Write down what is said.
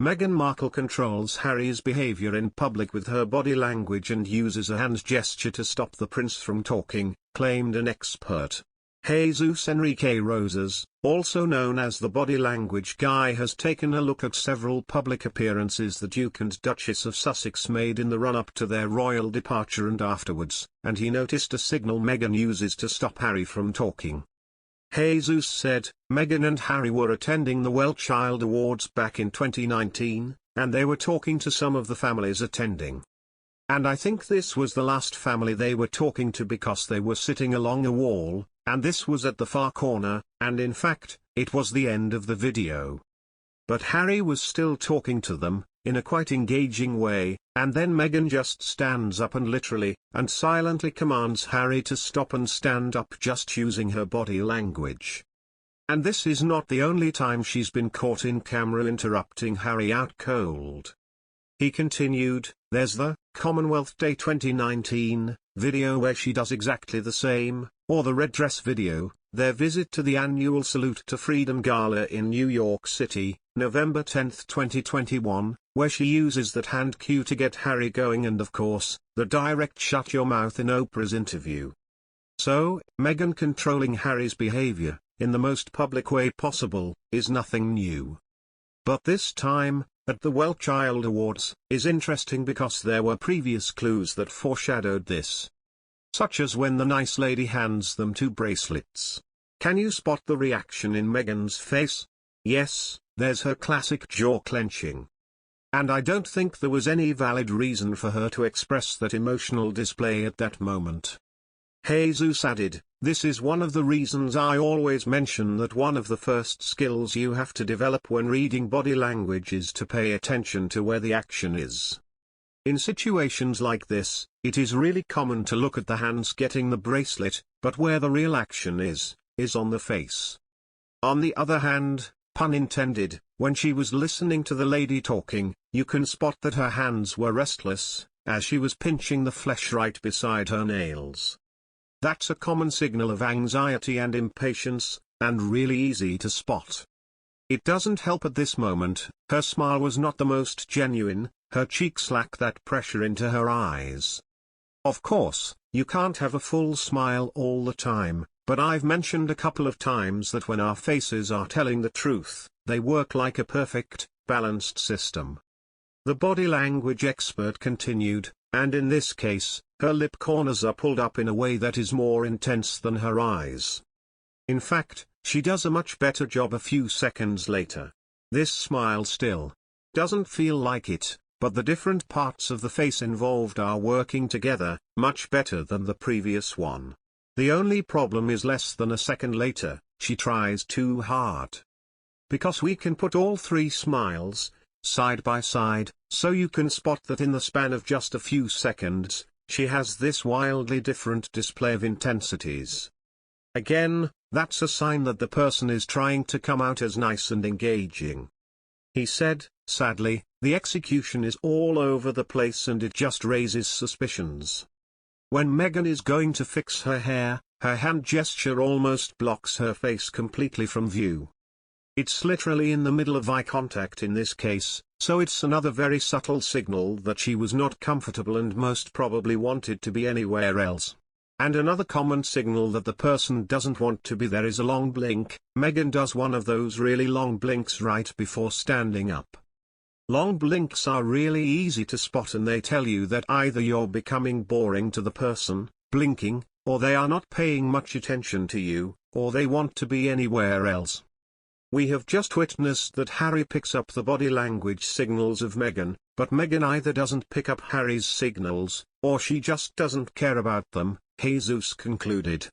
Meghan Markle controls Harry's behaviour in public with her body language and uses a hand gesture to stop the prince from talking, claimed an expert. Jesus Enrique Rosas, also known as the body language guy, has taken a look at several public appearances the Duke and Duchess of Sussex made in the run-up to their royal departure and afterwards, and he noticed a signal Meghan uses to stop Harry from talking. Jesus said, Meghan and Harry were attending the Wellchild Awards back in 2019, and they were talking to some of the families attending. And I think this was the last family they were talking to because they were sitting along a wall, and this was at the far corner, and in fact, it was the end of the video. But Harry was still talking to them, in a quite engaging way, and then Meghan just stands up and literally, and silently commands Harry to stop and stand up just using her body language. And this is not the only time she's been caught in camera interrupting Harry out cold. He continued, there's the Commonwealth Day 2019 video where she does exactly the same, or the red dress video, their visit to the annual Salute to Freedom Gala in New York City, November 10, 2021, where she uses that hand cue to get Harry going, and of course, the direct shut your mouth in Oprah's interview. So, Meghan controlling Harry's behavior, in the most public way possible, is nothing new. But this time, at the Wellchild Awards, is interesting because there were previous clues that foreshadowed this. Such as when the nice lady hands them two bracelets. Can you spot the reaction in Meghan's face? Yes, there's her classic jaw clenching. And I don't think there was any valid reason for her to express that emotional display at that moment. Jesus added, this is one of the reasons I always mention that one of the first skills you have to develop when reading body language is to pay attention to where the action is. In situations like this, it is really common to look at the hands getting the bracelet, but where the real action is on the face. On the other hand, pun intended, when she was listening to the lady talking, you can spot that her hands were restless, as she was pinching the flesh right beside her nails. That's a common signal of anxiety and impatience, and really easy to spot. It doesn't help at this moment, her smile was not the most genuine, her cheeks lack that pressure into her eyes. Of course, you can't have a full smile all the time, but I've mentioned a couple of times that when our faces are telling the truth, they work like a perfect, balanced system. The body language expert continued, and in this case, her lip corners are pulled up in a way that is more intense than her eyes. In fact, she does a much better job a few seconds later. This smile still doesn't feel like it, but the different parts of the face involved are working together, much better than the previous one. The only problem is less than a second later, she tries too hard. Because we can put all three smiles, side by side, so you can spot that in the span of just a few seconds, she has this wildly different display of intensities. Again, that's a sign that the person is trying to come out as nice and engaging. He said, sadly, the execution is all over the place and it just raises suspicions. When Meghan is going to fix her hair, her hand gesture almost blocks her face completely from view. It's literally in the middle of eye contact in this case, so it's another very subtle signal that she was not comfortable and most probably wanted to be anywhere else. And another common signal that the person doesn't want to be there is a long blink. Meghan does one of those really long blinks right before standing up. Long blinks are really easy to spot and they tell you that either you're becoming boring to the person, blinking, or they are not paying much attention to you, or they want to be anywhere else. We have just witnessed that Harry picks up the body language signals of Meghan, but Meghan either doesn't pick up Harry's signals, or she just doesn't care about them, Jesus concluded.